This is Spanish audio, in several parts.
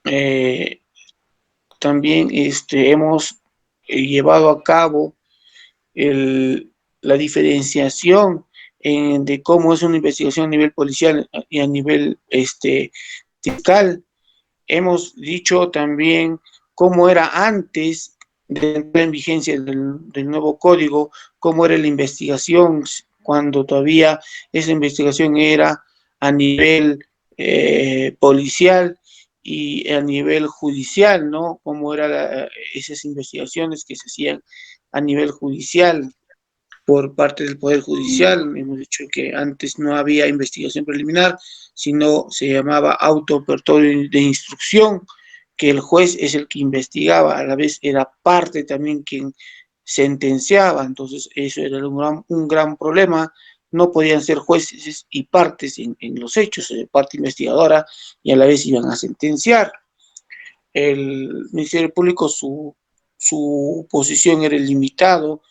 eh, también hemos llevado a cabo el, la diferenciación de cómo es una investigación a nivel policial y a nivel fiscal. Hemos dicho también cómo era antes de entrar en vigencia del nuevo código, cómo era la investigación cuando todavía esa investigación era a nivel policial y a nivel judicial, ¿no? Cómo eran esas investigaciones que se hacían a nivel judicial por parte del Poder Judicial. Hemos dicho que antes no había investigación preliminar, sino se llamaba auto apertorio de instrucción, que el juez es el que investigaba, a la vez era parte también quien sentenciaba, entonces eso era un gran problema, no podían ser jueces y partes en los hechos, parte investigadora, y a la vez iban a sentenciar. El Ministerio Público, su posición era el limitado,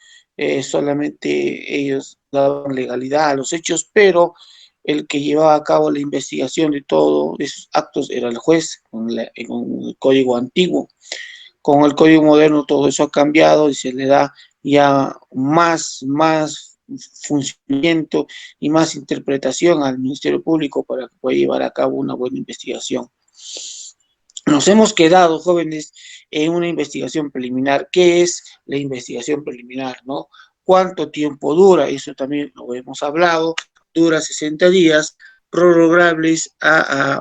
solamente ellos daban legalidad a los hechos, pero el que llevaba a cabo la investigación de todos esos actos era el juez, con el código antiguo. Con el código moderno todo eso ha cambiado y se le da ya más funcionamiento y más interpretación al Ministerio Público para que pueda llevar a cabo una buena investigación. Nos hemos quedado, jóvenes, en una investigación preliminar. ¿Qué es la investigación preliminar, no? ¿Cuánto tiempo dura? Eso también lo hemos hablado. Dura 60 días, prorrogables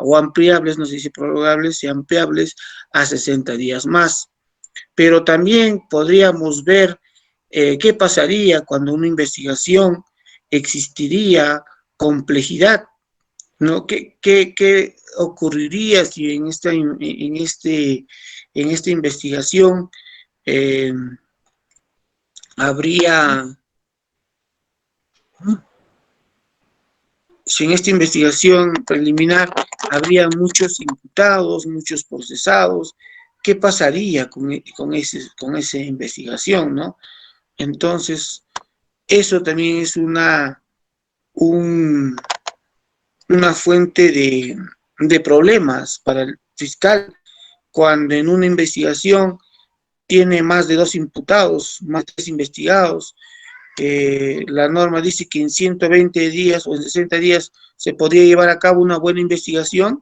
o ampliables, no se dice prorrogables y ampliables a 60 días más. Pero también podríamos ver qué pasaría cuando una investigación existiría complejidad, ¿no? ¿Qué ocurriría si en esta investigación eh, habría, si en esta investigación preliminar habría muchos imputados, muchos procesados? ¿Qué pasaría con esa investigación, no? Entonces, eso también es un, una fuente de problemas para el fiscal cuando en una investigación tiene más de 2 imputados, más de 3 investigados. La norma dice que en 120 días o en 60 días se podría llevar a cabo una buena investigación,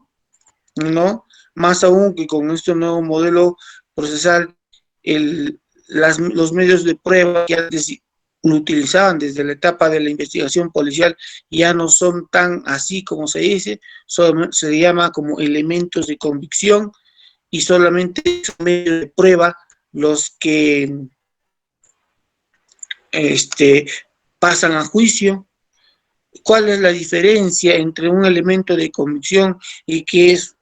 ¿no? Más aún que con este nuevo modelo procesal, los medios de prueba que antes lo utilizaban desde la etapa de la investigación policial ya no son tan así como se dice, se llama como elementos de convicción y solamente son medios de prueba los que este, pasan a juicio. ¿Cuál es la diferencia entre un elemento de convicción y que es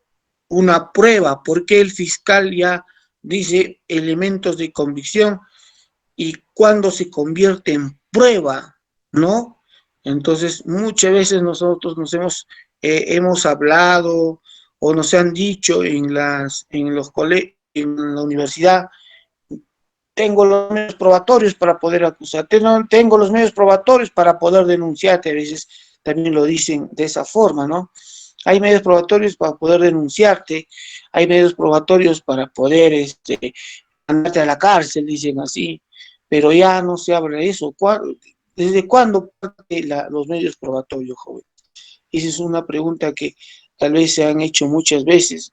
una prueba? ¿Por qué el fiscal ya dice elementos de convicción y cuando se convierte en prueba, ¿no? Entonces, muchas veces nosotros hemos hablado o nos han dicho en los colegios, en la universidad, tengo los medios probatorios para poder acusarte, tengo los medios probatorios para poder denunciarte, a veces también lo dicen de esa forma, ¿no? Hay medios probatorios para poder denunciarte, hay medios probatorios para poder mandarte a la cárcel, dicen así, pero ya no se habla de eso. ¿Desde cuándo parte los medios probatorios, joven? Esa es una pregunta que tal vez se han hecho muchas veces,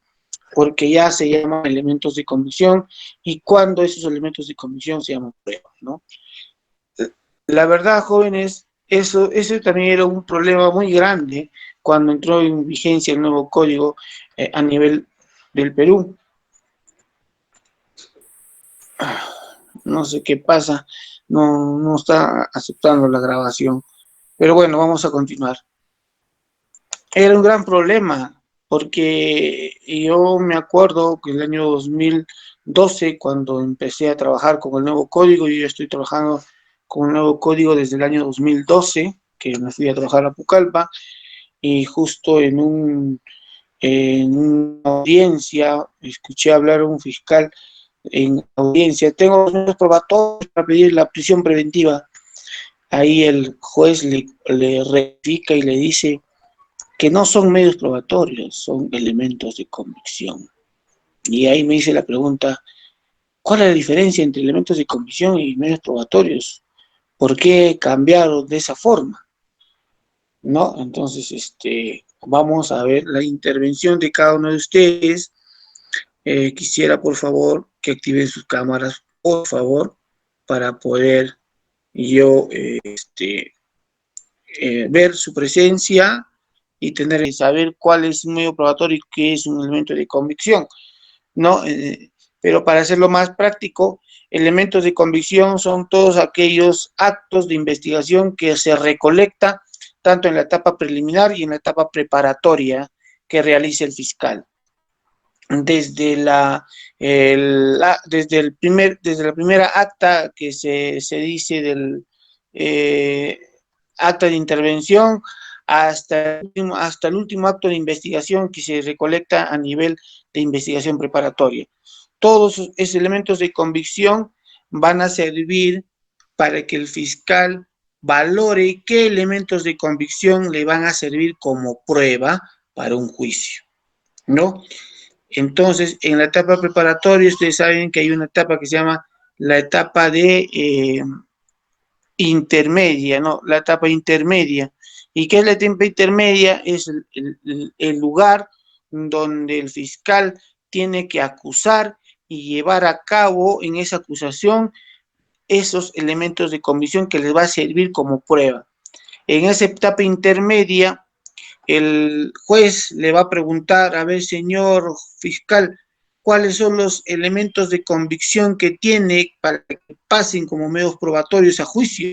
porque ya se llaman elementos de convicción y cuando esos elementos de convicción se llaman pruebas, ¿no? La verdad, jóvenes, eso también era un problema muy grande cuando entró en vigencia el nuevo código a nivel del Perú. No sé qué pasa, no está aceptando la grabación. Pero bueno, vamos a continuar. Era un gran problema, porque yo me acuerdo que el año 2012, cuando empecé a trabajar con el nuevo código, yo ya estoy trabajando con el nuevo código desde el año 2012, que me fui a trabajar a Pucallpa, y justo en una audiencia escuché hablar a un fiscal en audiencia, tengo los medios probatorios para pedir la prisión preventiva. Ahí el juez le rectifica y le dice que no son medios probatorios, son elementos de convicción. Y ahí me hice la pregunta, ¿cuál es la diferencia entre elementos de convicción y medios probatorios? ¿Por qué cambiaron de esa forma? ¿No? Entonces, vamos a ver la intervención de cada uno de ustedes. Quisiera, por favor, que activen sus cámaras, por favor, para poder yo ver su presencia y tener saber cuál es un medio probatorio y qué es un elemento de convicción, ¿no? Pero para hacerlo más práctico, elementos de convicción son todos aquellos actos de investigación que se recolecta tanto en la etapa preliminar y en la etapa preparatoria que realiza el fiscal. Desde desde la primera acta que se dice del acta de intervención hasta el último acto de investigación que se recolecta a nivel de investigación preparatoria. Todos esos elementos de convicción van a servir para que el fiscal valore qué elementos de convicción le van a servir como prueba para un juicio, ¿no? Entonces, en la etapa preparatoria, ustedes saben que hay una etapa que se llama la etapa de intermedia, ¿no? La etapa intermedia. ¿Y qué es la etapa intermedia? Es el lugar donde el fiscal tiene que acusar y llevar a cabo en esa acusación esos elementos de convicción que les va a servir como prueba. En esa etapa intermedia, el juez le va a preguntar, a ver, señor fiscal, ¿cuáles son los elementos de convicción que tiene para que pasen como medios probatorios a juicio?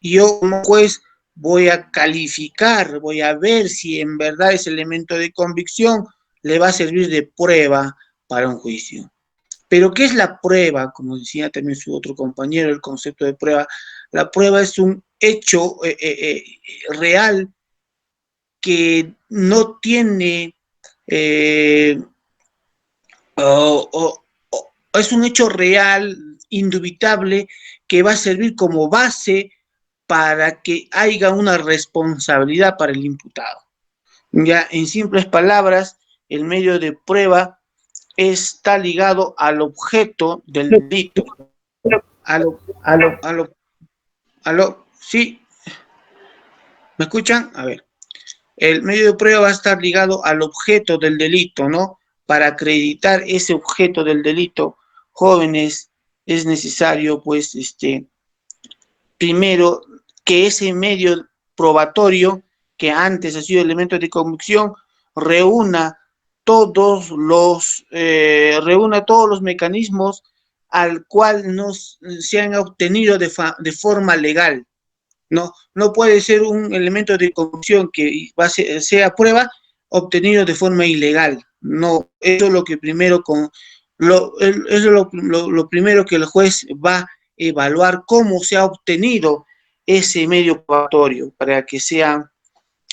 Y yo como juez voy a calificar, voy a ver si en verdad ese elemento de convicción le va a servir de prueba para un juicio. Pero ¿qué es la prueba? Como decía también su otro compañero, el concepto de prueba. La prueba es un hecho real que no tiene, es un hecho real, indubitable, que va a servir como base para que haya una responsabilidad para el imputado. Ya, en simples palabras, el medio de prueba está ligado al objeto del delito. ¿Sí? ¿Me escuchan? A ver. El medio de prueba va a estar ligado al objeto del delito, ¿no? Para acreditar ese objeto del delito, jóvenes, es necesario, pues, primero, que ese medio probatorio, que antes ha sido elemento de convicción, reúna reúna todos los mecanismos al cual nos se han obtenido de forma legal. No puede ser un elemento de convicción que sea prueba obtenido de forma ilegal. No, eso es lo que primero eso es lo primero que el juez va a evaluar cómo se ha obtenido ese medio probatorio para que sea,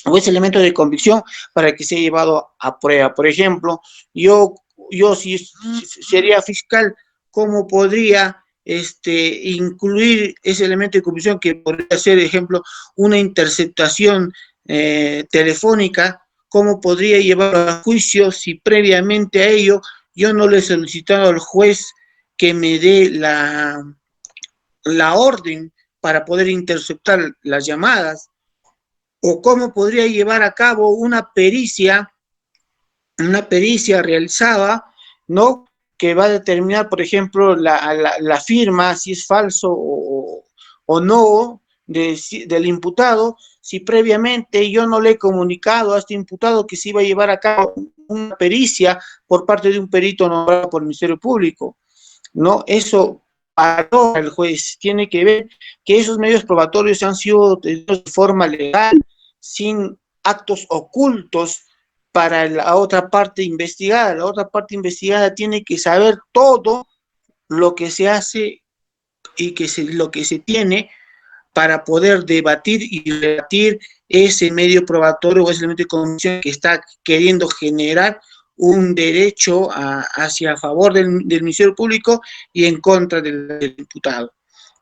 o ese elemento de convicción para que sea llevado a prueba. Por ejemplo, yo si sería fiscal, ¿cómo podría incluir ese elemento de convicción que podría ser, ejemplo, una interceptación telefónica? ¿Cómo podría llevar a juicio si previamente a ello yo no le he solicitado al juez que me dé la orden para poder interceptar las llamadas? ¿O cómo podría llevar a cabo una pericia realizada, ¿no? Que va a determinar, por ejemplo, la firma, si es falso o no del imputado, si previamente yo no le he comunicado a este imputado que se iba a llevar a cabo una pericia por parte de un perito nombrado por el Ministerio Público, ¿no? Eso valora el juez, tiene que ver que esos medios probatorios han sido de forma legal, sin actos ocultos para la otra parte investigada. La otra parte investigada tiene que saber todo lo que se hace y lo que se tiene para poder debatir y rebatir ese medio probatorio o ese elemento de convicción que está queriendo generar un derecho hacia favor del Ministerio Público y en contra del imputado,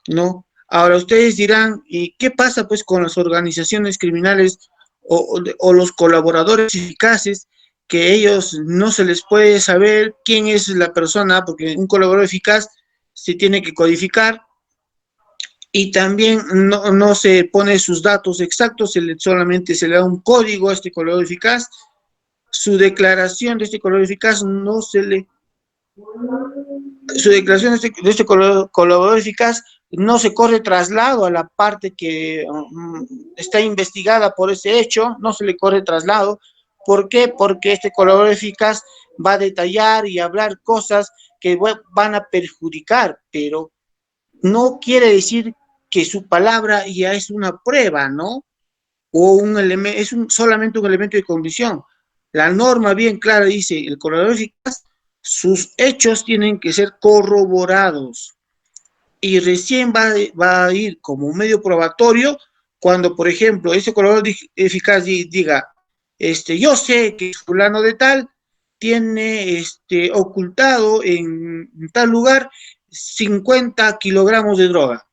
¿no? Ahora ustedes dirán, ¿y qué pasa pues con las organizaciones criminales o los colaboradores eficaces que ellos no se les puede saber quién es la persona, porque un colaborador eficaz se tiene que codificar, y también no se pone sus datos exactos, solamente se le da un código a este colaborador eficaz. Su declaración de este colaborador eficaz no se le... Su declaración de este colaborador eficaz no se corre traslado a la parte que está investigada por ese hecho, no se le corre traslado. ¿Por qué? Porque este colaborador eficaz va a detallar y hablar cosas que van a perjudicar, pero no quiere decir que su palabra ya es una prueba, ¿no? O un elemento, es solamente un elemento de convicción. La norma bien clara dice, el colaborador eficaz, sus hechos tienen que ser corroborados y recién va a ir como medio probatorio cuando, por ejemplo, ese colaborador eficaz diga, yo sé que fulano de tal tiene ocultado en tal lugar 50 kilogramos de droga,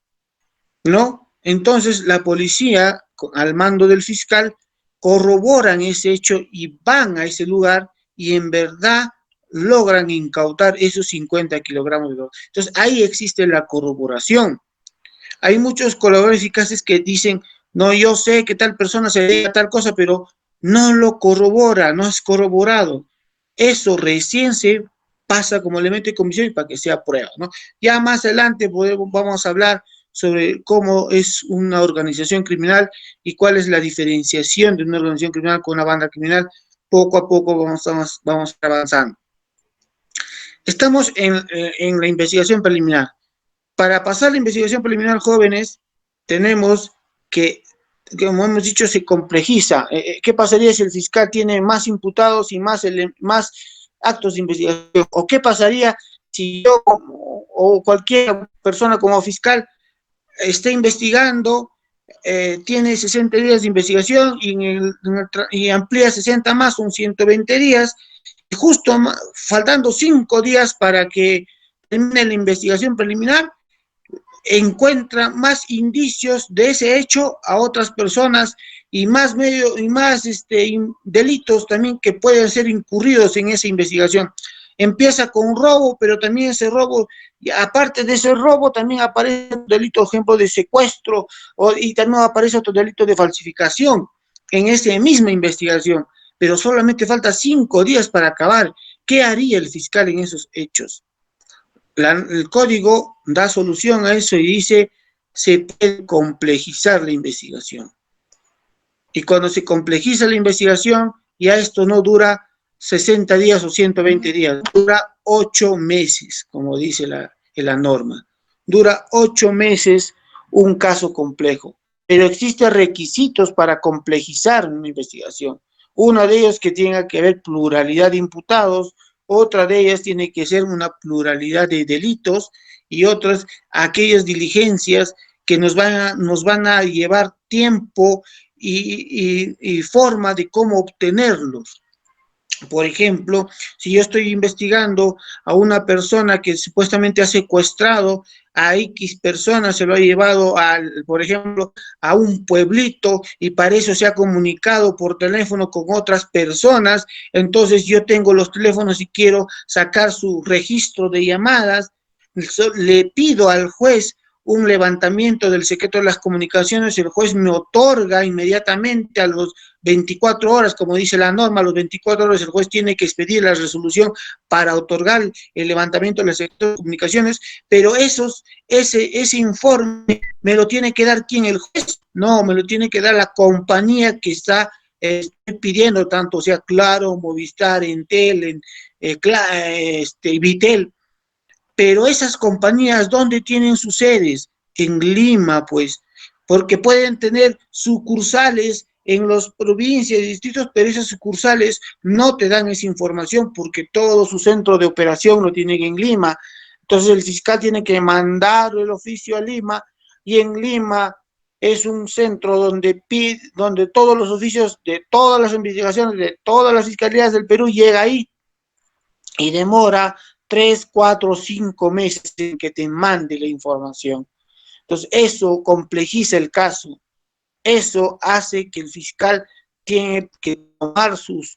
¿no? Entonces la policía, al mando del fiscal, corroboran ese hecho y van a ese lugar y en verdad logran incautar esos 50 kilogramos de droga. Entonces ahí existe la corroboración. Hay muchos colaboradores eficaces que dicen, no, yo sé que tal persona se dedica a tal cosa, pero no lo corrobora, no es corroborado. Eso recién se pasa como elemento de comisión para que sea prueba, ¿no? Ya más adelante vamos a hablar sobre cómo es una organización criminal y cuál es la diferenciación de una organización criminal con una banda criminal. Poco a poco vamos avanzando. Estamos en la investigación preliminar. Para pasar la investigación preliminar, jóvenes, tenemos que, como hemos dicho, se complejiza. ¿Qué pasaría si el fiscal tiene más imputados y más actos de investigación? ¿O qué pasaría si yo o cualquier persona como fiscal está investigando, tiene 60 días de investigación y amplía 60 más, son 120 días, y justo faltando 5 días para que termine la investigación preliminar, encuentra más indicios de ese hecho a otras personas y más delitos también que pueden ser incurridos en esa investigación. Empieza con un robo, pero también ese robo, aparte de ese robo, también aparece un delito, por ejemplo, de secuestro, y también aparece otro delito de falsificación en esa misma investigación, pero solamente falta 5 días para acabar. ¿Qué haría el fiscal en esos hechos? El código da solución a eso y dice, se puede complejizar la investigación. Y cuando se complejiza la investigación, ya esto no dura 60 días o 120 días, dura 8 meses, como dice la norma. Dura 8 meses un caso complejo. Pero existen requisitos para complejizar una investigación. Uno de ellos que tenga que haber pluralidad de imputados, otra de ellas tiene que ser una pluralidad de delitos y otras aquellas diligencias que nos van a llevar tiempo y forma de cómo obtenerlos. Por ejemplo, si yo estoy investigando a una persona que supuestamente ha secuestrado a X personas, se lo ha llevado, por ejemplo, a un pueblito y para eso se ha comunicado por teléfono con otras personas, entonces yo tengo los teléfonos y quiero sacar su registro de llamadas, le pido al juez un levantamiento del secreto de las comunicaciones, el juez me otorga inmediatamente a los 24 horas, como dice la norma, a los 24 horas el juez tiene que expedir la resolución para otorgar el levantamiento del secreto de las comunicaciones, pero ese informe me lo tiene que dar ¿quién? ¿El juez? No, me lo tiene que dar la compañía que está pidiendo, tanto sea Claro, Movistar, Entel, Vitel. Pero esas compañías, ¿dónde tienen sus sedes? En Lima, pues, porque pueden tener sucursales en las provincias y distritos, pero esas sucursales no te dan esa información porque todo su centro de operación lo tienen en Lima. Entonces el fiscal tiene que mandar el oficio a Lima y en Lima es un centro donde todos los oficios de todas las investigaciones de todas las fiscalías del Perú llega ahí y demora 3, 4, 5 meses en que te mande la información. Entonces, eso complejiza el caso. Eso hace que el fiscal tiene que tomar sus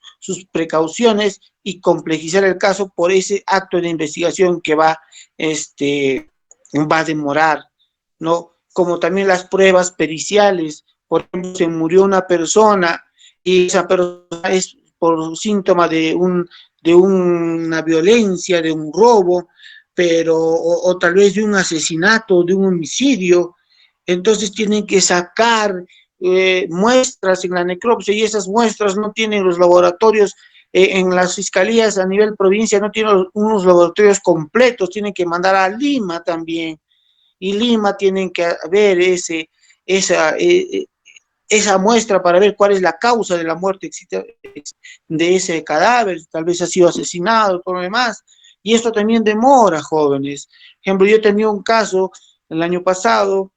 precauciones y complejizar el caso por ese acto de investigación que va a demorar, ¿no? Como también las pruebas periciales. Por ejemplo, se murió una persona y esa persona es por síntoma de una violencia, de un robo, pero, o tal vez de un asesinato, de un homicidio. Entonces tienen que sacar muestras en la necropsia y esas muestras no tienen los laboratorios en las fiscalías a nivel provincia, no tienen unos laboratorios completos, tienen que mandar a Lima también, y Lima tienen que ver esa, esa muestra para ver cuál es la causa de la muerte de ese cadáver, tal vez ha sido asesinado, todo lo demás, y esto también demora, jóvenes. Por ejemplo, yo tenía un caso el año pasado,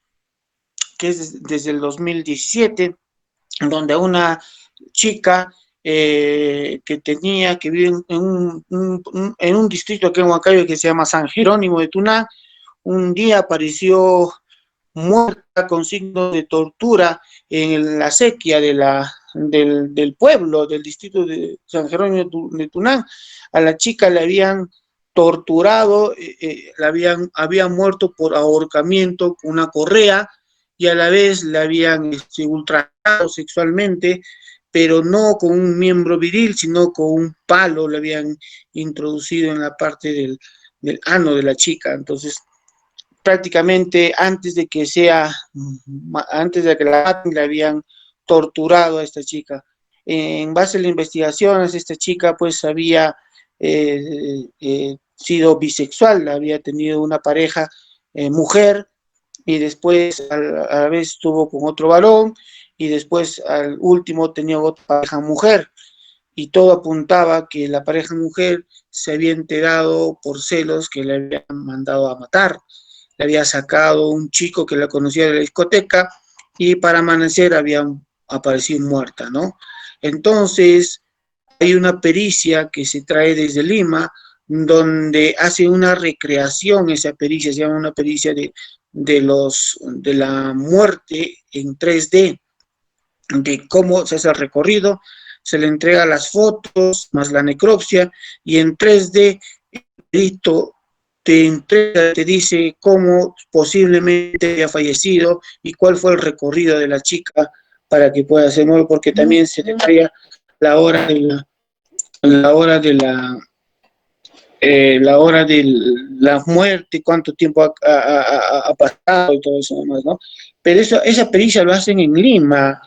que es desde el 2017, donde una chica que vive en un distrito aquí en Huancayo que se llama San Jerónimo de Tunán, un día apareció muerta con signos de tortura en la sequía del pueblo, del distrito de San Jerónimo de Tunán. A la chica le habían torturado, había muerto por ahorcamiento con una correa y a la vez le habían ultrajado sexualmente, pero no con un miembro viril, sino con un palo le habían introducido en la parte del ano de la chica. Entonces, prácticamente antes de que la maten, le habían torturado a esta chica. En base a las investigaciones, esta chica pues había sido bisexual, había tenido una pareja mujer y después a la vez estuvo con otro varón y después al último tenía otra pareja mujer y todo apuntaba que la pareja mujer se había enterado por celos que le habían mandado a matar. Le había sacado un chico que la conocía de la discoteca y para amanecer había aparecido muerta, ¿no? Entonces, hay una pericia que se trae desde Lima, donde hace una recreación, esa pericia se llama una pericia de la muerte en 3D, de cómo se hace el recorrido, se le entrega las fotos más la necropsia y en 3D te entrega, te dice cómo posiblemente haya fallecido y cuál fue el recorrido de la chica para que pueda ser nuevo, porque también se le traía la hora de la muerte, cuánto tiempo ha pasado y todo eso demás, ¿no? Pero esa pericia lo hacen en Lima,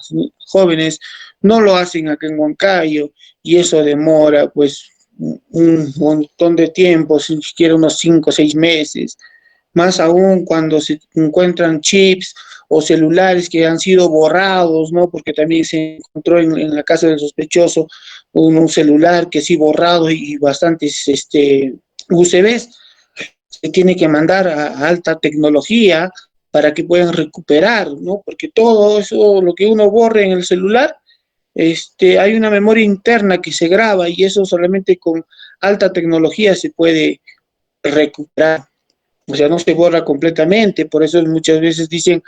jóvenes, no lo hacen acá en Huancayo, y eso demora, pues, un montón de tiempo, si siquiera unos 5 o 6 meses, más aún cuando se encuentran chips o celulares que han sido borrados, ¿no? Porque también se encontró en la casa del sospechoso un celular que sí borrado y bastantes USBs, se tiene que mandar a alta tecnología para que puedan recuperar, ¿no? Porque todo eso, lo que uno borre en el celular, hay una memoria interna que se graba y eso solamente con alta tecnología se puede recuperar. O sea, no se borra completamente, por eso muchas veces dicen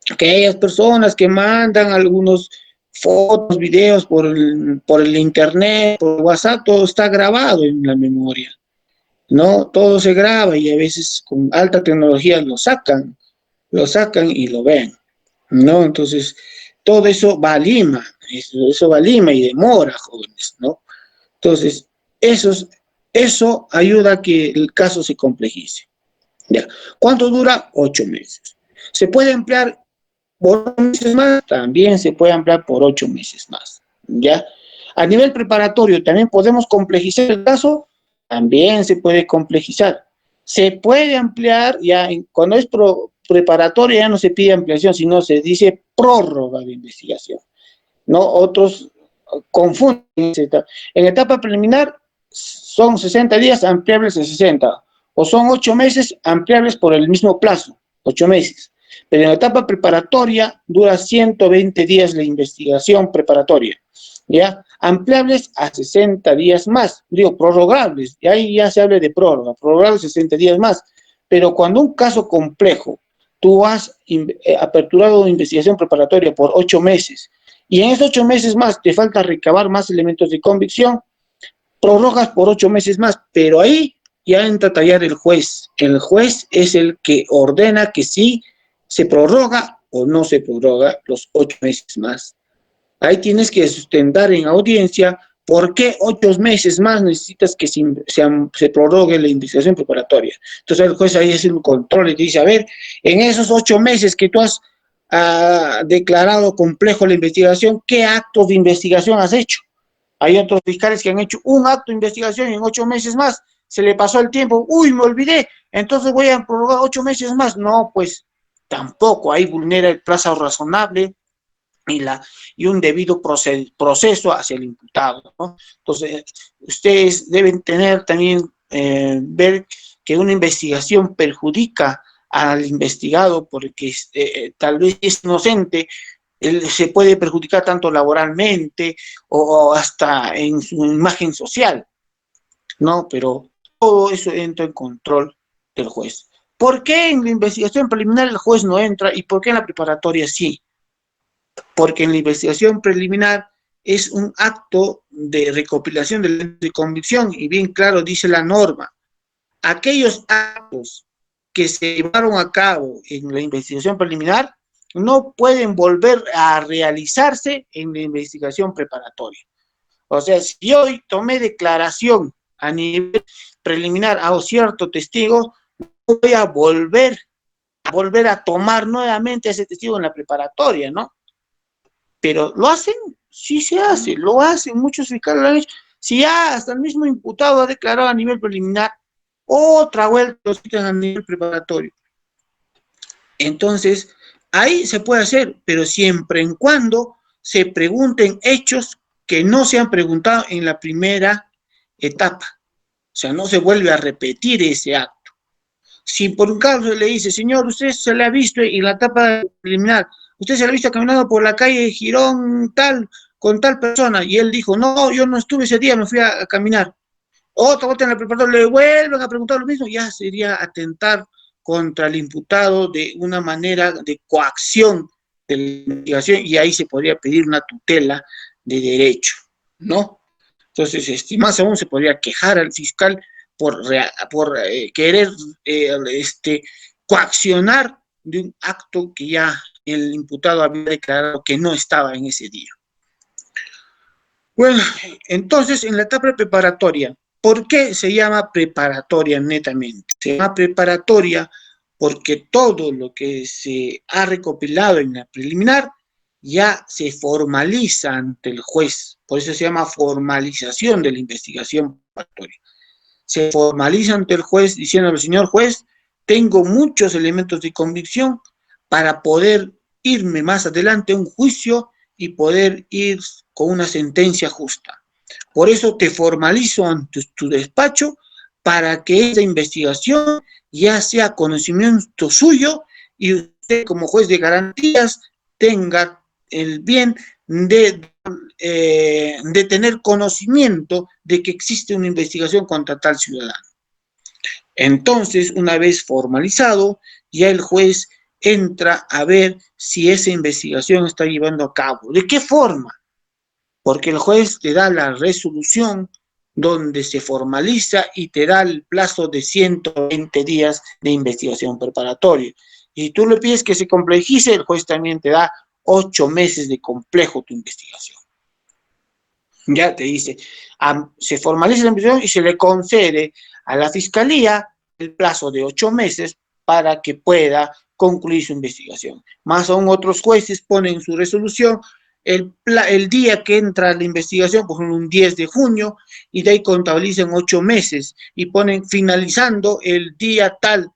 que aquellas personas que mandan algunos fotos, videos por el internet, por WhatsApp, todo está grabado en la memoria, ¿no? Todo se graba y a veces con alta tecnología lo sacan y lo ven, ¿no? Entonces, todo eso va a Lima, eso va a Lima y demora, jóvenes, ¿no? Entonces, eso ayuda a que el caso se complejice. ¿Ya? ¿Cuánto dura? 8 meses. ¿Se puede ampliar por 8 meses más? También se puede ampliar por 8 meses más. ¿Ya? A nivel preparatorio, ¿también podemos complejizar el caso? También se puede complejizar. Se puede ampliar, cuando es preparatorio ya no se pide ampliación, sino se dice prórroga de investigación, ¿no? Otros confunden. En etapa preliminar son 60 días ampliables a 60, o son 8 meses ampliables por el mismo plazo, 8 meses. Pero en la etapa preparatoria dura 120 días la investigación preparatoria, ¿ya? Ampliables a 60 días más, digo, prorrogables, y ahí ya se habla de prórroga, prorrogables 60 días más. Pero cuando un caso complejo, tú has aperturado investigación preparatoria por 8 meses y en esos 8 meses más te falta recabar más elementos de convicción, prorrogas por 8 meses más, pero ahí ya entra a tallar el juez. El juez es el que ordena que sí se prorroga o no se prorroga los 8 meses más. Ahí tienes que sustentar en audiencia por qué 8 meses más necesitas que se prorrogue la investigación preparatoria. Entonces el juez ahí hace un control y te dice, a ver, en esos 8 meses que tú has declarado complejo la investigación, ¿qué actos de investigación has hecho? Hay otros fiscales que han hecho un acto de investigación y en 8 meses más se le pasó el tiempo. Uy, me olvidé, entonces voy a prorrogar 8 meses más. No, pues tampoco, ahí vulnera el plazo razonable y un debido proceso hacia el imputado, ¿no? Entonces, ustedes deben tener también, ver que una investigación perjudica al investigado porque tal vez es inocente, él se puede perjudicar tanto laboralmente o hasta en su imagen social, ¿no? Pero todo eso entra en control del juez. ¿Por qué en la investigación preliminar el juez no entra y por qué en la preparatoria sí? Porque en la investigación preliminar es un acto de recopilación de convicción y bien claro dice la norma, aquellos actos que se llevaron a cabo en la investigación preliminar no pueden volver a realizarse en la investigación preparatoria. O sea, si yo tomé declaración a nivel preliminar a un cierto testigo, voy a volver a tomar nuevamente a ese testigo en la preparatoria, ¿no? Pero ¿lo hacen? Sí se hace, lo hacen, muchos fiscales lo han hecho. Si ya hasta el mismo imputado ha declarado a nivel preliminar, otra vuelta lo citan a nivel preparatorio. Entonces, ahí se puede hacer, pero siempre en cuando se pregunten hechos que no se han preguntado en la primera etapa. O sea, no se vuelve a repetir ese acto. Si por un caso le dice, señor, usted se le ha visto en la etapa preliminar, usted se le ha visto caminando por la calle Girón tal, con tal persona, y él dijo, no, yo no estuve ese día, me fui a caminar. Otra vez en el preparador le vuelven a preguntar lo mismo, ya sería atentar contra el imputado de una manera de coacción de la investigación y ahí se podría pedir una tutela de derecho, ¿no? Entonces, más aún se podría quejar al fiscal por querer coaccionar de un acto que ya el imputado había declarado que no estaba en ese día. Bueno, entonces en la etapa preparatoria, ¿por qué se llama preparatoria netamente? Se llama preparatoria porque todo lo que se ha recopilado en la preliminar ya se formaliza ante el juez, por eso se llama formalización de la investigación preparatoria. Se formaliza ante el juez diciéndole, señor juez, tengo muchos elementos de convicción para poder irme más adelante a un juicio y poder ir con una sentencia justa. Por eso te formalizo ante tu despacho para que esa investigación ya sea conocimiento suyo y usted como juez de garantías tenga el bien de tener conocimiento de que existe una investigación contra tal ciudadano. Entonces, una vez formalizado, ya el juez entra a ver si esa investigación está llevando a cabo. ¿De qué forma? Porque el juez te da la resolución donde se formaliza y te da el plazo de 120 días de investigación preparatoria. Y si tú le pides que se complejice, el juez también te da 8 meses de complejo tu investigación. Ya te dice, se formaliza la investigación y se le concede a la fiscalía el plazo de 8 meses para que pueda concluir su investigación. Más aún otros jueces ponen en su resolución el día que entra la investigación, por ejemplo, un 10 de junio, y de ahí contabilizan 8 meses y ponen finalizando el día tal,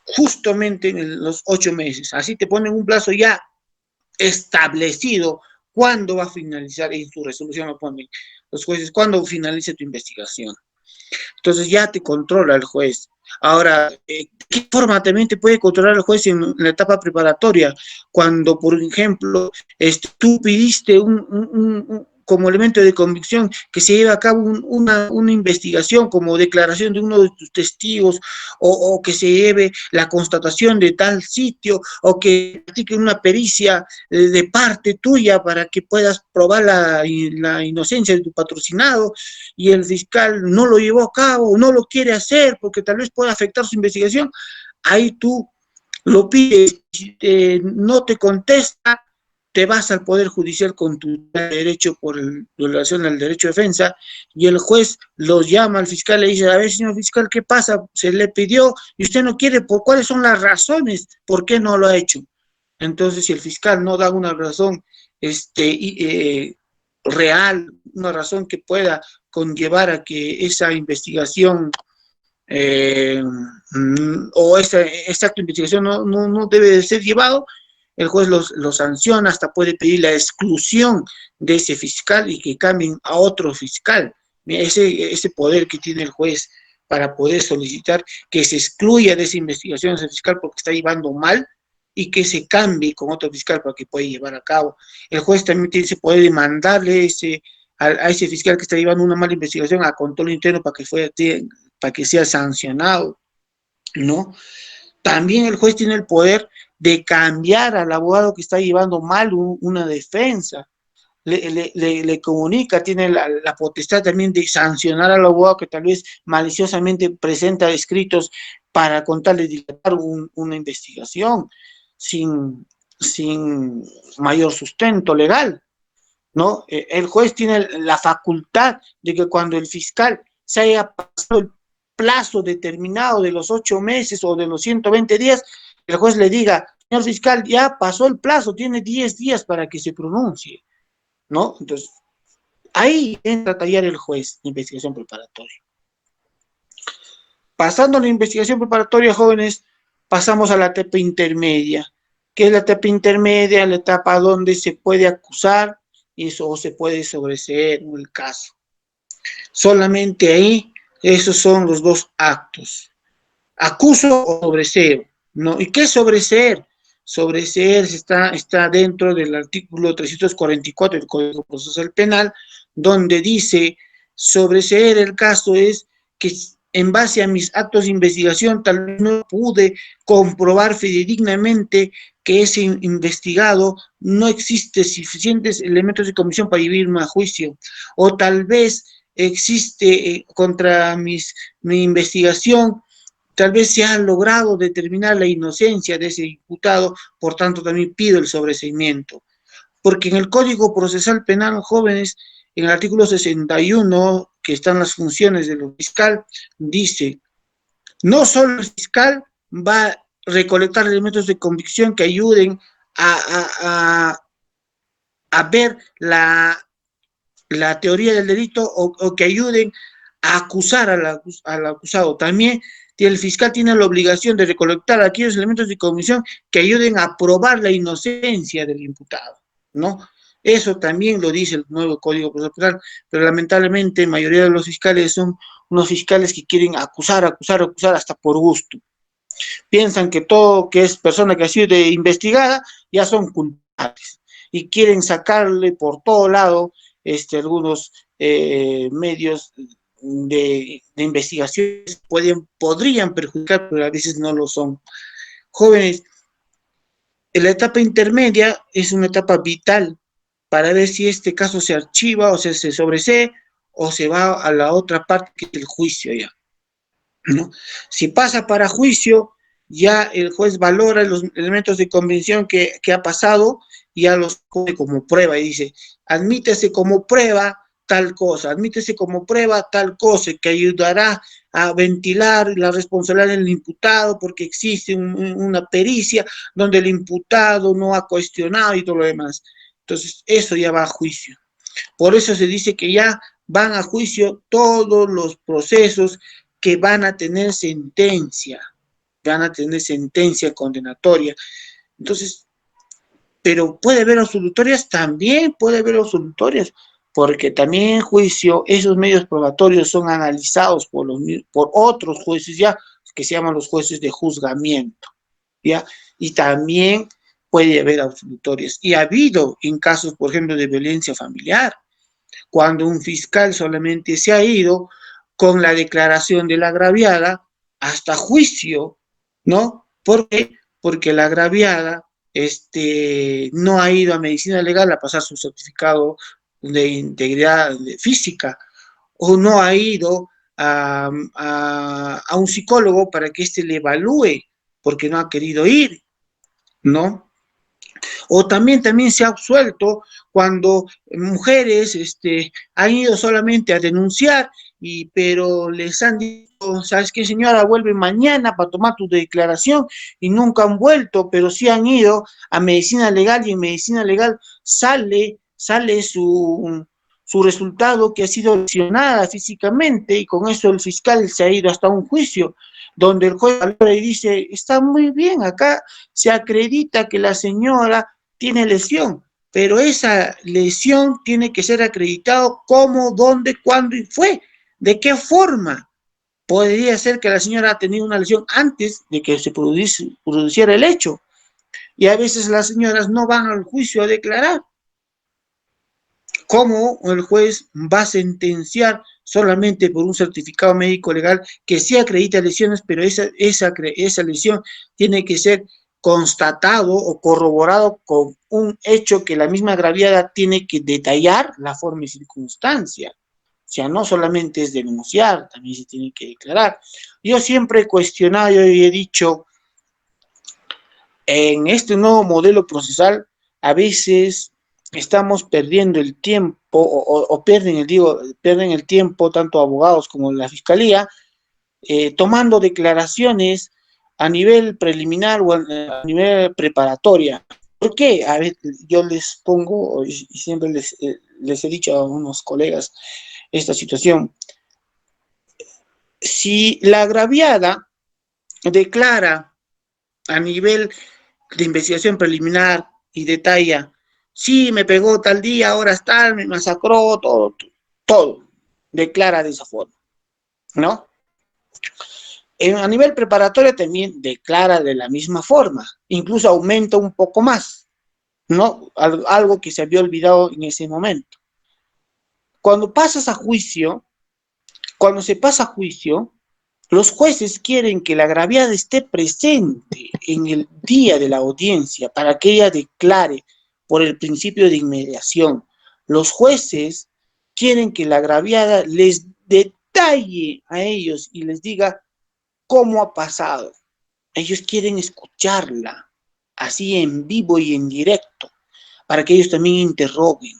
justamente en los 8 meses. Así te ponen un plazo ya establecido cuándo va a finalizar, en su resolución lo ponen los jueces, cuándo finalice tu investigación. Entonces ya te controla el juez. Ahora, ¿de qué forma también te puede controlar el juez en la etapa preparatoria? Cuando, por ejemplo, tú pidiste como elemento de convicción que se lleve a cabo una investigación como declaración de uno de tus testigos, o que se lleve la constatación de tal sitio, o que practiquen una pericia de parte tuya para que puedas probar la inocencia de tu patrocinado, y el fiscal no lo llevó a cabo, no lo quiere hacer porque tal vez pueda afectar su investigación, ahí tú lo pides, no te contesta, te vas al Poder Judicial con tu derecho por violación al derecho de defensa, y el juez los llama al fiscal y le dice, a ver, señor fiscal, ¿qué pasa? Se le pidió y usted no quiere, ¿cuáles son las razones por qué no lo ha hecho? Entonces, si el fiscal no da una razón real, una razón que pueda conllevar a que esa investigación o esta acto de investigación no debe de ser llevado, el juez lo sanciona, hasta puede pedir la exclusión de ese fiscal y que cambien a otro fiscal. Ese poder que tiene el juez para poder solicitar que se excluya de esa investigación ese fiscal porque está llevando mal, y que se cambie con otro fiscal para que pueda llevar a cabo. El juez también tiene ese poder de mandarle a ese fiscal que está llevando una mala investigación a control interno para que sea sancionado, ¿no? También el juez tiene el poder de cambiar al abogado que está llevando mal una defensa. Le comunica, tiene la potestad también de sancionar al abogado que tal vez maliciosamente presenta escritos para contarle dilatar una investigación sin mayor sustento legal, ¿no? El juez tiene la facultad de que cuando el fiscal se haya pasado el plazo determinado de los 8 meses o de los 120 días, el juez le diga, señor fiscal, ya pasó el plazo, tiene 10 días para que se pronuncie, ¿no? Entonces, ahí entra a tallar el juez de investigación preparatoria. Pasando a la investigación preparatoria, jóvenes, pasamos a la etapa intermedia. ¿Qué es la etapa intermedia? La etapa donde se puede acusar y eso se puede sobreseer el caso. Solamente ahí, esos son los dos actos. Acuso o sobreseo, ¿no? ¿Y qué es sobreseer? Sobreseer está dentro del artículo 344 del Código Procesal Penal, donde dice, sobreseer el caso es que en base a mis actos de investigación tal vez no pude comprobar fidedignamente que ese investigado no existe suficientes elementos de comisión para llevarme a juicio, o tal vez existe contra mi investigación, tal vez se ha logrado determinar la inocencia de ese imputado, por tanto también pido el sobreseimiento. Porque en el Código Procesal Penal, jóvenes, en el artículo 61, que están las funciones del fiscal, dice, no solo el fiscal va a recolectar elementos de convicción que ayuden a ver la teoría del delito o que ayuden a acusar al acusado. También el fiscal tiene la obligación de recolectar aquellos elementos de convicción que ayuden a probar la inocencia del imputado, ¿no? Eso también lo dice el nuevo Código Procesal Penal, pero lamentablemente la mayoría de los fiscales son unos fiscales que quieren acusar hasta por gusto. Piensan que todo que es persona que ha sido investigada ya son culpables y quieren sacarle por todo lado algunos medios de investigación podrían perjudicar, pero a veces no lo son. Jóvenes, la etapa intermedia es una etapa vital para ver si este caso se archiva o se sobresee o se va a la otra parte que es el juicio ya, ¿no? Si pasa para juicio, ya el juez valora los elementos de convicción que ha pasado y ya los pone como prueba y dice, admítese como prueba tal cosa, admítese como prueba tal cosa que ayudará a ventilar la responsabilidad del imputado porque existe una pericia donde el imputado no ha cuestionado y todo lo demás. Entonces, eso ya va a juicio. Por eso se dice que ya van a juicio todos los procesos que van a tener sentencia condenatoria. Entonces, pero puede haber absolutorias, también puede haber absolutorias, porque también en juicio esos medios probatorios son analizados por otros jueces ya, que se llaman los jueces de juzgamiento, ¿ya? Y también puede haber absolutorias. Y ha habido en casos, por ejemplo, de violencia familiar, cuando un fiscal solamente se ha ido con la declaración de la agraviada hasta juicio, ¿no? ¿Por qué? Porque la agraviada no ha ido a medicina legal a pasar su certificado de integridad física, o no ha ido a un psicólogo para que éste le evalúe, porque no ha querido ir, ¿no? O también se ha absuelto cuando mujeres han ido solamente a denunciar, pero les han dicho, ¿sabes qué, señora? Vuelve mañana para tomar tu declaración, y nunca han vuelto, pero sí han ido a medicina legal, y en medicina legal sale su resultado, que ha sido lesionada físicamente, y con eso el fiscal se ha ido hasta un juicio, donde el juez valora y dice, está muy bien, acá se acredita que la señora tiene lesión, pero esa lesión tiene que ser acreditado cómo, dónde, cuándo y fue, de qué forma. Podría ser que la señora ha tenido una lesión antes de que se produciera el hecho, y a veces las señoras no van al juicio a declarar. ¿Cómo el juez va a sentenciar solamente por un certificado médico legal que sí acredita lesiones, pero esa lesión tiene que ser constatado o corroborado con un hecho que la misma agraviada tiene que detallar la forma y circunstancia? O sea, no solamente es denunciar, también se tiene que declarar. Yo siempre he cuestionado y he dicho, en este nuevo modelo procesal, a veces estamos perdiendo el tiempo, pierden el tiempo tanto abogados como la fiscalía, tomando declaraciones a nivel preliminar o a nivel preparatoria. ¿Por qué? A ver, yo les pongo, y siempre les he dicho a unos colegas esta situación. Si la agraviada declara a nivel de investigación preliminar y detalla, sí, me pegó tal día, horas tal, me masacró, todo, declara de esa forma, ¿no? A nivel preparatorio también declara de la misma forma, incluso aumenta un poco más, ¿no? Algo que se había olvidado en ese momento. Cuando pasas a juicio, cuando se pasa a juicio, los jueces quieren que la agraviada esté presente en el día de la audiencia para que ella declare por el principio de inmediación. Los jueces quieren que la agraviada les detalle a ellos y les diga cómo ha pasado. Ellos quieren escucharla, así en vivo y en directo, para que ellos también interroguen.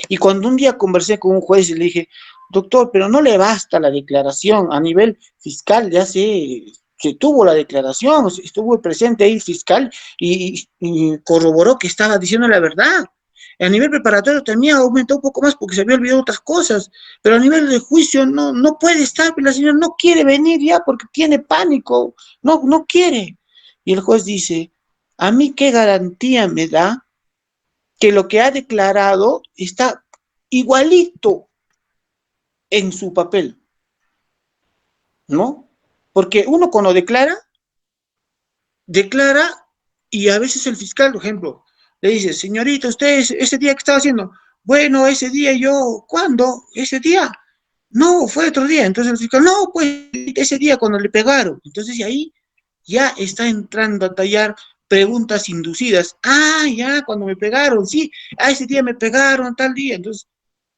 Y cuando un día conversé con un juez y le dije, doctor, pero no le basta la declaración, a nivel fiscal ya se tuvo la declaración, estuvo presente ahí el fiscal y corroboró que estaba diciendo la verdad. A nivel preparatorio también aumentó un poco más porque se había olvidado otras cosas, pero a nivel de juicio no puede estar, la señora no quiere venir ya porque tiene pánico, no quiere. Y el juez dice, ¿a mí qué garantía me da que lo que ha declarado está igualito en su papel? ¿No? Porque uno cuando declara, y a veces el fiscal, por ejemplo, le dice, señorita, usted ese día que estaba haciendo, bueno, ese día yo, ¿cuándo? Ese día, no, fue otro día. Entonces el fiscal, no, pues ese día cuando le pegaron. Entonces ahí ya está entrando a tallar preguntas inducidas. Ah, ya, cuando me pegaron, sí, ese día me pegaron, tal día. Entonces,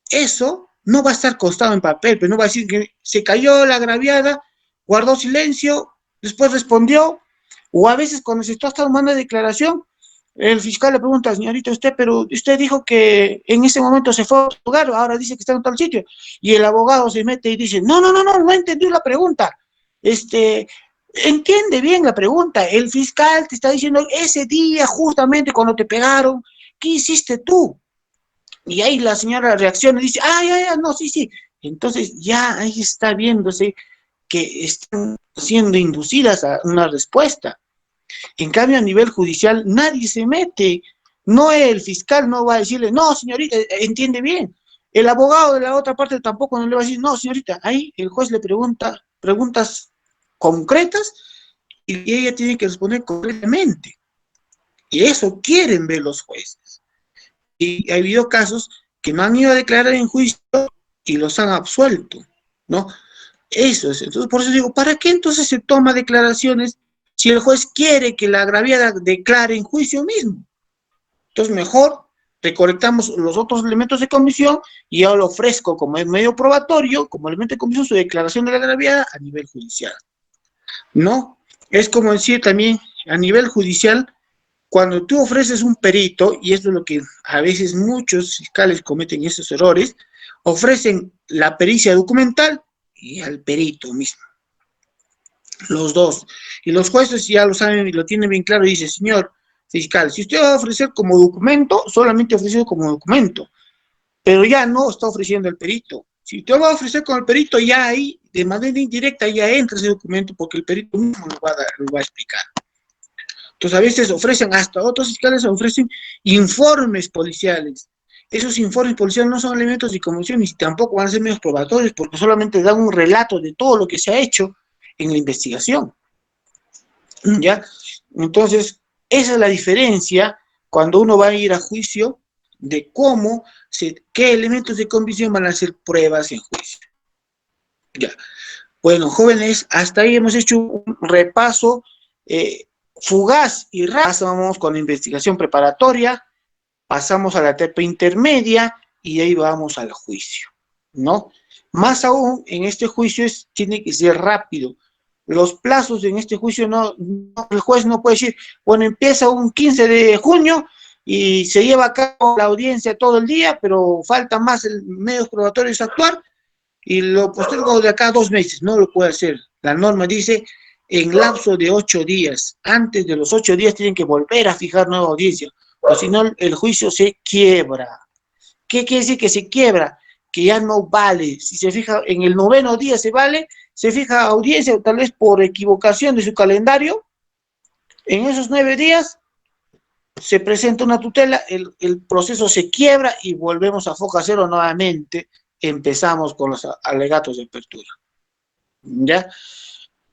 eso no va a estar constado en papel, pero no va a decir que se cayó la agraviada, guardó silencio, después respondió, o a veces cuando se está tomando declaración, el fiscal le pregunta, señorita, pero usted dijo que en ese momento se fue a otro lugar, ahora dice que está en tal sitio, y el abogado se mete y dice, no entendió la pregunta, entiende bien la pregunta, el fiscal te está diciendo, ese día justamente cuando te pegaron, ¿qué hiciste tú? Y ahí la señora reacciona y dice, no, sí. Entonces ya ahí está viéndose que están siendo inducidas a una respuesta. En cambio, a nivel judicial, nadie se mete. No, el fiscal no va a decirle, no, señorita, entiende bien. El abogado de la otra parte tampoco no le va a decir, no, señorita. Ahí el juez le pregunta preguntas concretas y ella tiene que responder correctamente. Y eso quieren ver los jueces. Y ha habido casos que no han ido a declarar en juicio y los han absuelto, ¿no? Eso es. Entonces, por eso digo, ¿para qué entonces se toma declaraciones si el juez quiere que la agraviada declare en juicio mismo? Entonces, mejor recolectamos los otros elementos de comisión y yo lo ofrezco como medio probatorio, como elemento de comisión, su declaración de la agraviada a nivel judicial, ¿no? Es como decir también a nivel judicial, cuando tú ofreces un perito, y esto es lo que a veces muchos fiscales cometen esos errores, ofrecen la pericia documental y al perito mismo, los dos. Y los jueces ya lo saben y lo tienen bien claro y dicen, señor fiscal, si usted va a ofrecer como documento, solamente ofrece como documento, pero ya no está ofreciendo el perito. Si usted va a ofrecer con el perito, ya ahí, de manera indirecta, ya entra ese documento porque el perito mismo lo va a explicar. Entonces, a veces ofrecen, hasta otros fiscales ofrecen informes policiales. Esos informes policiales no son elementos de comisión y tampoco van a ser medios probatorios porque solamente dan un relato de todo lo que se ha hecho en la investigación. ¿Ya? Entonces, esa es la diferencia cuando uno va a ir a juicio de qué elementos de convicción van a ser pruebas en juicio. Ya. Bueno, jóvenes, hasta ahí hemos hecho un repaso fugaz y rápido. Pasamos con la investigación preparatoria, pasamos a la etapa intermedia y ahí vamos al juicio, ¿no? Más aún, en este juicio tiene que ser rápido. Los plazos en este juicio el juez no puede decir, bueno, empieza un 15 de junio y se lleva a cabo la audiencia todo el día, pero falta más medios probatorios a actuar y lo postergo de acá a 2 meses. No lo puede hacer. La norma dice en lapso de 8 días. Antes de los 8 días tienen que volver a fijar nueva audiencia, o si no el juicio se quiebra. ¿Qué quiere decir que se quiebra? Que ya no vale. Si se fija en el 9.º día se fija audiencia, tal vez por equivocación de su calendario. En esos 9 días se presenta una tutela, el proceso se quiebra y volvemos a foco cero nuevamente. Empezamos con los alegatos de apertura. ¿Ya?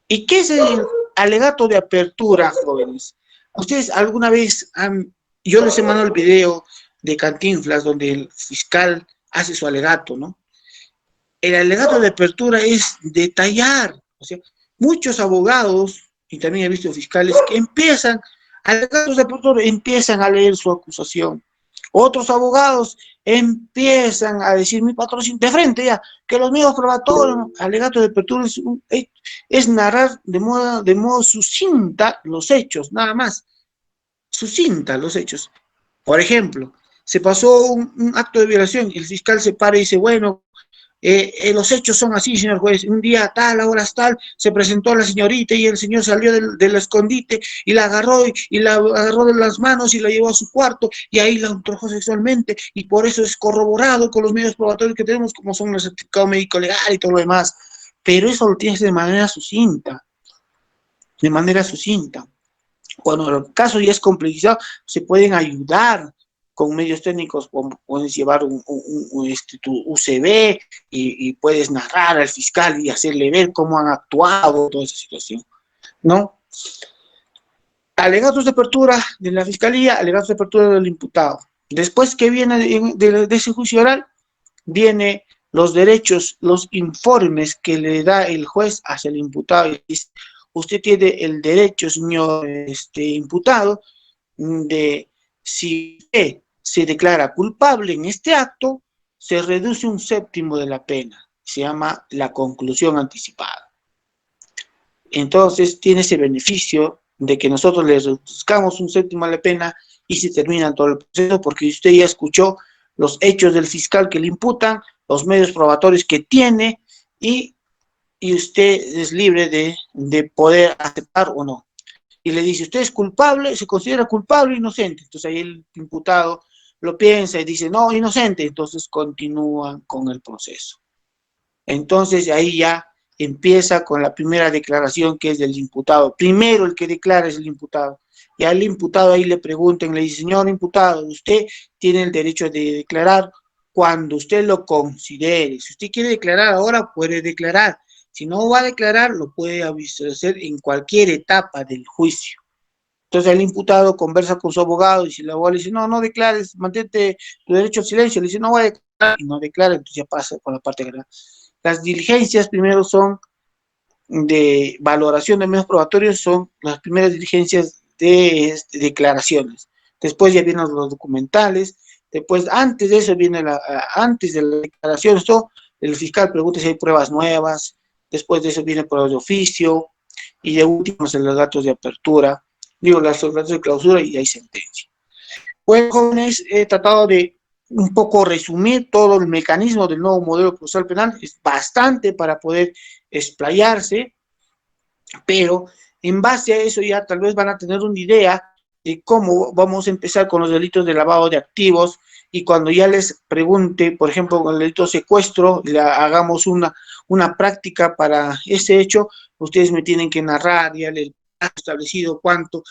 ¿Y qué es el alegato de apertura, jóvenes? ¿Ustedes alguna vez yo les he mandado el video de Cantinflas donde el fiscal hace su alegato, ¿no? El alegato de apertura es detallar, o sea, muchos abogados, y también he visto fiscales, que alegatos de apertura, empiezan a leer su acusación. Otros abogados empiezan a decir, mi patrocinio, de frente ya, que los medios probatorios, alegato de apertura es narrar de modo sucinta los hechos, nada más, sucinta los hechos. Por ejemplo, se pasó un acto de violación y el fiscal se para y dice, bueno, los hechos son así, señor juez. Un día tal, a horas tal, se presentó la señorita y el señor salió del escondite y la agarró de las manos y la llevó a su cuarto y ahí la ultrajó sexualmente y por eso es corroborado con los medios probatorios que tenemos, como son el certificado médico legal y todo lo demás. Pero eso lo tienes de manera sucinta, de manera sucinta. Cuando el caso ya es complejizado, se pueden ayudar con medios técnicos, puedes llevar tu UCB y puedes narrar al fiscal y hacerle ver cómo han actuado toda esa situación, ¿no? Alegatos de apertura de la fiscalía, alegatos de apertura del imputado. Después que viene de ese juicio oral, viene los derechos, los informes que le da el juez hacia el imputado y dice, usted tiene el derecho, señor imputado, de si usted se declara culpable en este acto, se reduce 1/7 de la pena. Se llama la conclusión anticipada. Entonces tiene ese beneficio de que nosotros le reduzcamos 1/7 de la pena y se termina todo el proceso porque usted ya escuchó los hechos del fiscal que le imputan, los medios probatorios que tiene y usted es libre de poder aceptar o no. Y le dice, usted es culpable, se considera culpable o inocente. Entonces ahí el imputado lo piensa y dice, no, inocente. Entonces continúan con el proceso. Entonces ahí ya empieza con la primera declaración que es del imputado. Primero el que declara es el imputado. Y al imputado ahí le preguntan, le dice, señor imputado, usted tiene el derecho de declarar cuando usted lo considere. Si usted quiere declarar ahora, puede declarar. Si no va a declarar, lo puede hacer en cualquier etapa del juicio. Entonces el imputado conversa con su abogado y si el abogado le dice, no, no declares, mantente tu derecho al silencio, le dice, no voy a declarar, y no declara, entonces ya pasa con la parte grave. Las diligencias primero son de valoración de medios probatorios, son las primeras diligencias de declaraciones. Después ya vienen los documentales, después, antes de eso viene antes de la declaración, esto, el fiscal pregunta si hay pruebas nuevas, después de eso viene pruebas de oficio, y de último los datos de apertura, digo, los datos de clausura y hay sentencia. Pues, jóvenes, he tratado de un poco resumir todo el mecanismo del nuevo modelo procesal penal, es bastante para poder explayarse, pero en base a eso ya tal vez van a tener una idea de cómo vamos a empezar con los delitos de lavado de activos y cuando ya les pregunte, por ejemplo, con el delito de secuestro, hagamos una práctica para ese hecho, ustedes me tienen que narrar ya el plazo establecido, cuánto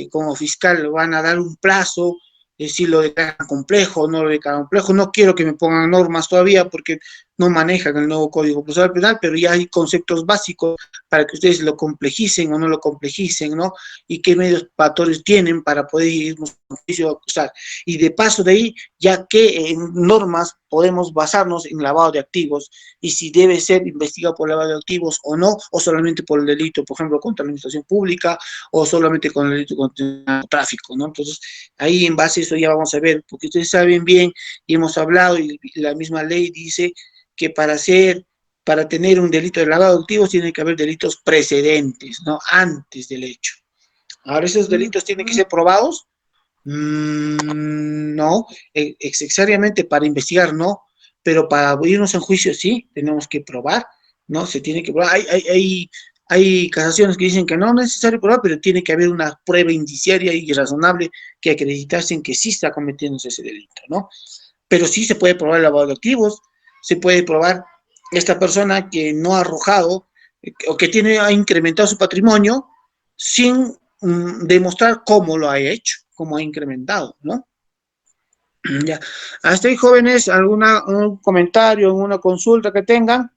como fiscal van a dar un plazo, si lo declaran complejo o no lo declaran complejo. No quiero que me pongan normas todavía porque no manejan el nuevo Código Procesal Penal, pero ya hay conceptos básicos para que ustedes lo complejicen o no lo complejicen, ¿no? Y qué medios probatorios tienen para poder irnos a juicio a acusar. Y de paso de ahí, ya que en normas podemos basarnos en lavado de activos y si debe ser investigado por lavado de activos o no, o solamente por el delito, por ejemplo, contra la administración pública o solamente con el delito contra el tráfico, ¿no? Entonces, ahí en base a eso ya vamos a ver, porque ustedes saben bien y hemos hablado y la misma ley dice que para tener un delito de lavado de activos tiene que haber delitos precedentes, ¿no? Antes del hecho. Ahora, ¿esos delitos tienen que ser probados? No, necesariamente para investigar no, pero para irnos en juicio sí, tenemos que probar, ¿no? Se tiene que probar. Hay casaciones que dicen que no es necesario probar, pero tiene que haber una prueba indiciaria y razonable que acreditarse en que sí está cometiéndose ese delito, ¿no? Pero sí se puede probar el lavado de activos, se puede probar esta persona que no ha arrojado o que ha incrementado su patrimonio sin demostrar cómo lo ha hecho, cómo ha incrementado, ¿no? Ya. Hasta ahí, jóvenes, un comentario, alguna consulta que tengan.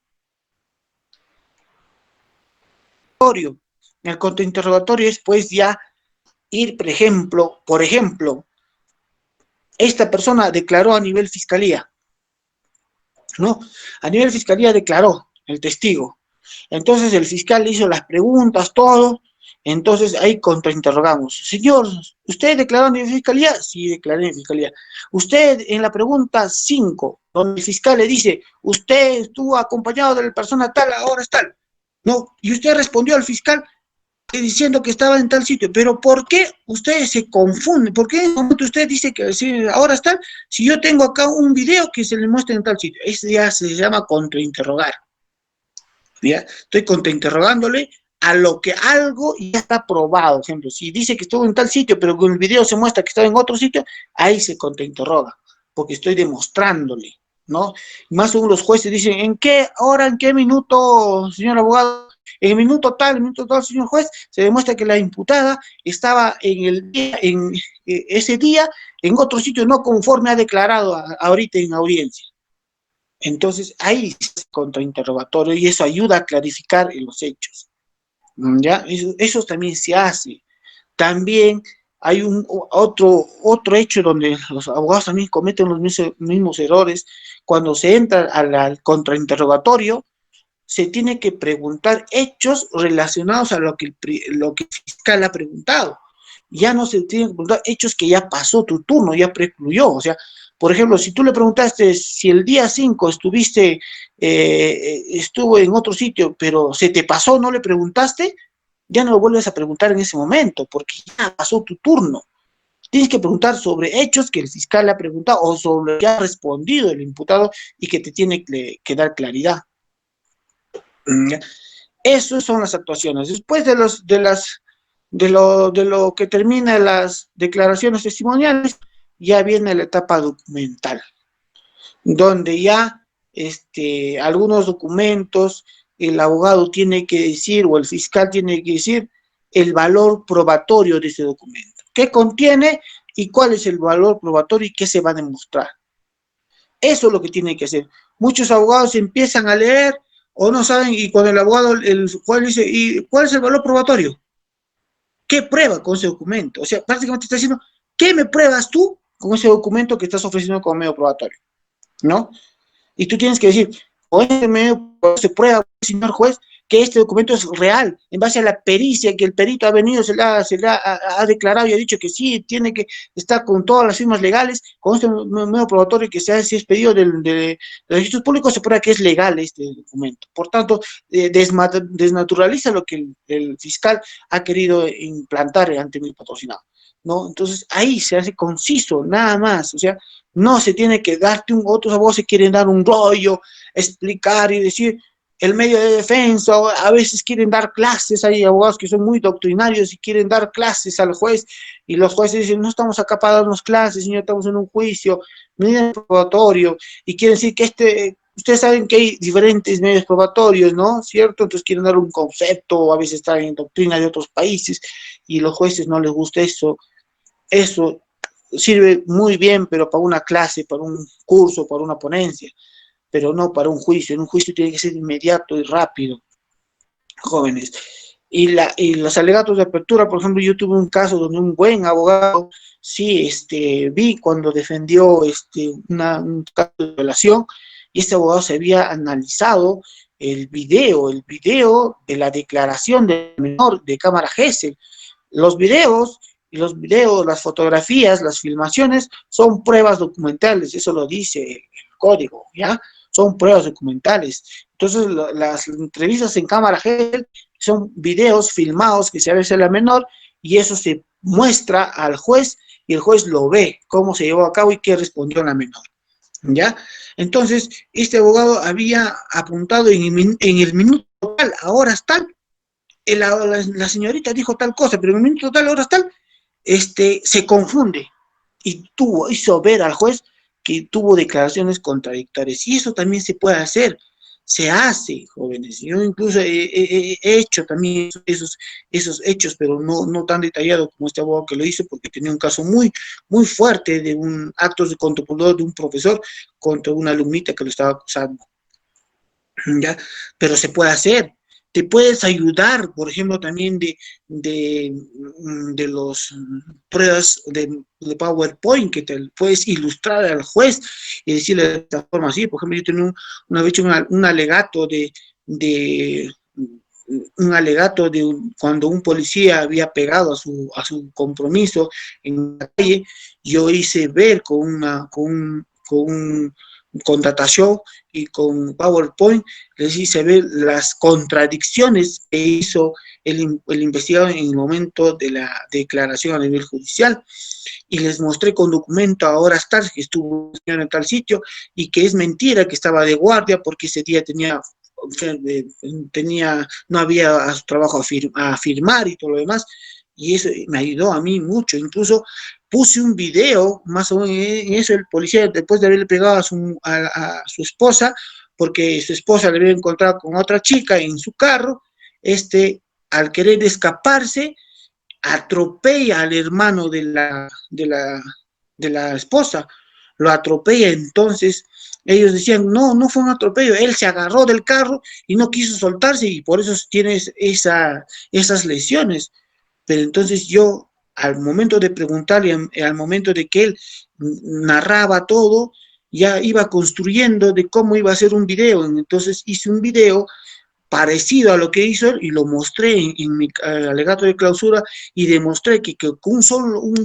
El contrainterrogatorio es pues ya ir, por ejemplo, esta persona declaró a nivel fiscalía, ¿no? A nivel fiscalía declaró el testigo. Entonces el fiscal le hizo las preguntas, todo. Entonces ahí contrainterrogamos. Señor, ¿usted declaró en fiscalía? Sí, declaré en fiscalía. Usted en la pregunta 5, donde el fiscal le dice, usted estuvo acompañado de la persona tal, ahora es tal. No, y usted respondió al fiscal diciendo que estaba en tal sitio, pero ¿por qué ustedes se confunden? ¿Por qué en un momento usted dice que ahora está? Si yo tengo acá un video que se le muestra en tal sitio, eso ya se llama contrainterrogar. ¿Ya? Estoy contrainterrogándole a lo que algo ya está probado. Por ejemplo, si dice que estuvo en tal sitio, pero con el video se muestra que estaba en otro sitio, ahí se contrainterroga, porque estoy demostrándole, ¿no? Más según los jueces dicen, ¿en qué hora, en qué minuto, señor abogado? En el minuto tal, señor juez, se demuestra que la imputada estaba en el día, ese día, en otro sitio, no conforme ha declarado ahorita en audiencia. Entonces, ahí es contrainterrogatorio y eso ayuda a clarificar los hechos. ¿Ya? Eso también se hace. También hay otro hecho donde los abogados también cometen los mismos errores. Cuando se entra al contrainterrogatorio, se tiene que preguntar hechos relacionados a lo que el fiscal ha preguntado. Ya no se tienen que preguntar hechos que ya pasó tu turno, ya precluyó. O sea, por ejemplo, si tú le preguntaste si el día 5 estuvo en otro sitio, pero se te pasó, no le preguntaste, ya no lo vuelves a preguntar en ese momento, porque ya pasó tu turno. Tienes que preguntar sobre hechos que el fiscal le ha preguntado o sobre lo que ha respondido el imputado y que te tiene que dar claridad. Esas son las actuaciones. Después de lo que termina las declaraciones testimoniales, ya viene la etapa documental, donde ya algunos documentos el abogado tiene que decir o el fiscal tiene que decir el valor probatorio de ese documento. ¿Qué contiene y cuál es el valor probatorio y qué se va a demostrar? Eso es lo que tiene que hacer. Muchos abogados empiezan a leer o no saben y cuando el abogado, el juez dice, ¿y cuál es el valor probatorio? ¿Qué prueba con ese documento? O sea, prácticamente está diciendo, ¿qué me pruebas tú con ese documento que estás ofreciendo como medio probatorio? ¿No? Y tú tienes que decir, o este medio se prueba, señor juez, que este documento es real, en base a la pericia que el perito ha venido, ha declarado y ha dicho que sí, tiene que estar con todas las firmas legales, con este medio probatorio que se ha expedido de registros públicos, se prueba que es legal este documento. Por tanto, desnaturaliza lo que el fiscal ha querido implantar ante mi patrocinado, ¿no? Entonces, ahí se hace conciso, nada más, o sea, no se tiene que darte otros abogados se quieren dar un rollo, explicar y decir el medio de defensa, a veces quieren dar clases, hay abogados que son muy doctrinarios y quieren dar clases al juez, y los jueces dicen, no estamos acá para darnos clases, señor, estamos en un juicio, medio probatorio, y quieren decir que ustedes saben que hay diferentes medios probatorios, ¿no? ¿Cierto? Entonces quieren dar un concepto, a veces están en doctrina de otros países, y los jueces no les gusta eso sirve muy bien, pero para una clase, para un curso, para una ponencia, pero no para un juicio. En un juicio tiene que ser inmediato y rápido, jóvenes. Y los alegatos de apertura, por ejemplo, yo tuve un caso donde un buen abogado, sí, vi cuando defendió un caso de violación, y este abogado se había analizado el video de la declaración del menor de cámara Gesell. Los videos, las fotografías, las filmaciones son pruebas documentales, eso lo dice el código, ¿ya? Son pruebas documentales. Entonces, las entrevistas en cámara Gesell son videos filmados que se ve a la menor y eso se muestra al juez y el juez lo ve, cómo se llevó a cabo y qué respondió la menor, ¿ya? Entonces, este abogado había apuntado en el minuto total, a horas tal, la señorita dijo tal cosa, pero en el minuto tal, horas tal, se confunde y hizo ver al juez que tuvo declaraciones contradictorias. Y eso también se puede hacer, se hace, jóvenes. Yo incluso he hecho también esos hechos, pero no tan detallado como este abogado que lo hizo, porque tenía un caso muy fuerte de un acto de control de un profesor contra una alumnita que lo estaba acusando. ¿Ya? Pero se puede hacer. Te puedes ayudar, por ejemplo, también de los pruebas de PowerPoint que te puedes ilustrar al juez y decirle de esta forma así. Por ejemplo, yo tenía una vez un alegato de un alegato de cuando un policía había pegado a su compromiso en la calle, yo hice ver con datación y con PowerPoint, les hice ver las contradicciones que hizo el investigador en el momento de la declaración a nivel judicial, y les mostré con documento a horas tarde que estuvo en tal sitio y que es mentira que estaba de guardia porque ese día no había a su trabajo a firmar y todo lo demás, y eso me ayudó a mí mucho. Incluso puse un video, más o menos en eso, el policía, después de haberle pegado a su esposa, porque su esposa le había encontrado con otra chica en su carro, al querer escaparse, atropella al hermano de la esposa, lo atropella. Entonces ellos decían, no fue un atropello, él se agarró del carro y no quiso soltarse y por eso tienes esas lesiones. Pero entonces yo, al momento de preguntarle, al momento de que él narraba todo, ya iba construyendo de cómo iba a ser un video. Entonces hice un video parecido a lo que hizo él y lo mostré en mi alegato de clausura y demostré que con un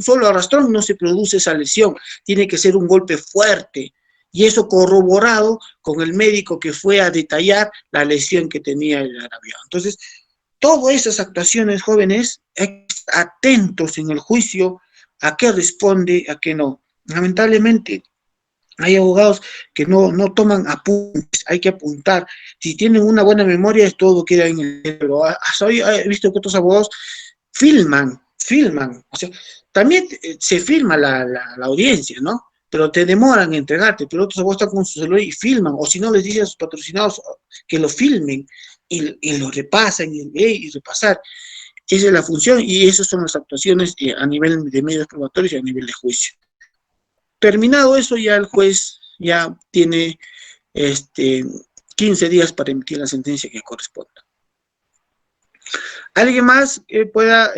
solo arrastrón no se produce esa lesión, tiene que ser un golpe fuerte. Y eso corroborado con el médico que fue a detallar la lesión que tenía el agraviado. Entonces, todas esas actuaciones, jóvenes, atentos en el juicio a qué responde, a qué no. Lamentablemente, hay abogados que no toman apuntes, hay que apuntar. Si tienen una buena memoria, es todo queda en el cerebro. Hasta hoy he visto que otros abogados filman. O sea, también se filma la audiencia, ¿no? Pero te demoran en entregarte, pero otros abogados están con su celular y filman, o si no les dicen a sus patrocinados que lo filmen y lo repasan y repasar. Esa es la función y esas son las actuaciones a nivel de medios probatorios y a nivel de juicio. Terminado eso, ya el juez ya tiene 15 días para emitir la sentencia que corresponda. ¿Alguien más que pueda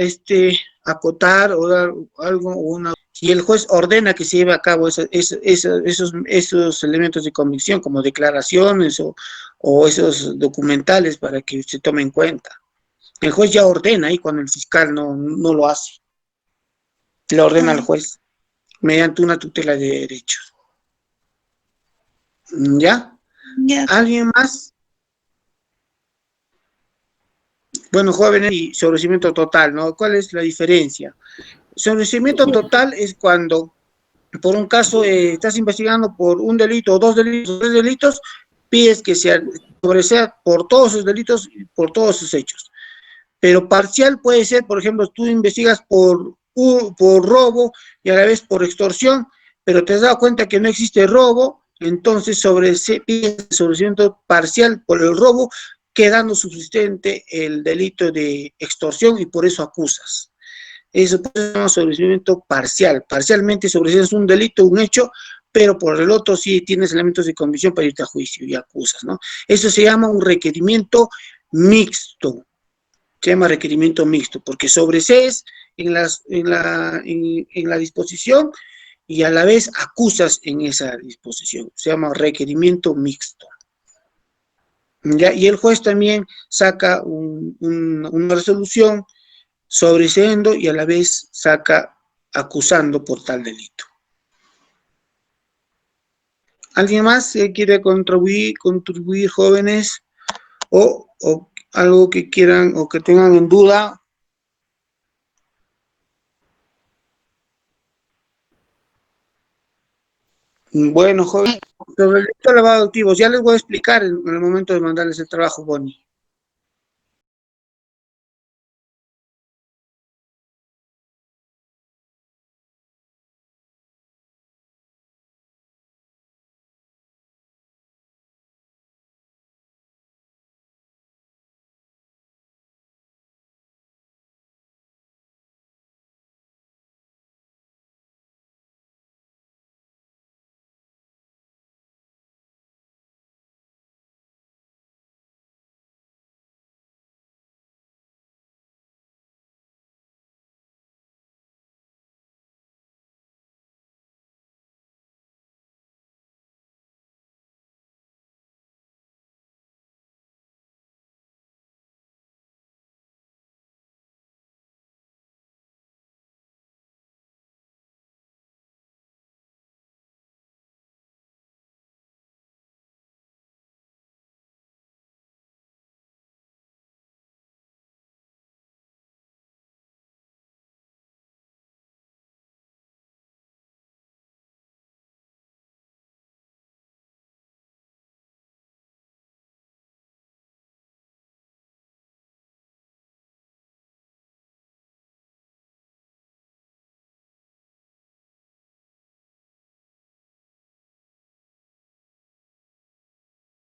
acotar o dar algo, si el juez ordena que se lleve a cabo esos elementos de convicción, como declaraciones o esos documentales para que se tome en cuenta? El juez ya ordena y cuando el fiscal no lo hace, le ordena al Ah, juez mediante una tutela de derechos. ¿Ya? ya, ¿Alguien más? Bueno, jóvenes, y sobreseimiento total, ¿no? ¿Cuál es la diferencia? Sobreseimiento total es cuando, por un caso, estás investigando por un delito, o dos delitos, o tres delitos, pides que se sobresea por todos sus delitos y por todos sus hechos. Pero parcial puede ser, por ejemplo, tú investigas por robo y a la vez por extorsión, pero te has dado cuenta que no existe robo, entonces pides sobreseimiento parcial por el robo, quedando subsistente el delito de extorsión y por eso acusas. Eso se llama sobreseimiento parcial. Parcialmente sobreseas un delito, un hecho, pero por el otro sí tienes elementos de convicción para irte a juicio y acusas, ¿no? Eso se llama un requerimiento mixto. Se llama requerimiento mixto, porque sobresees en la disposición y a la vez acusas en esa disposición. Se llama requerimiento mixto. ¿Ya? Y el juez también saca una resolución sobreseendo y a la vez saca acusando por tal delito. ¿Alguien más quiere contribuir jóvenes o algo que quieran o que tengan en duda? Bueno, jóvenes, sobre el delito de lavado de activos, ya les voy a explicar en el momento de mandarles el trabajo, Bonnie.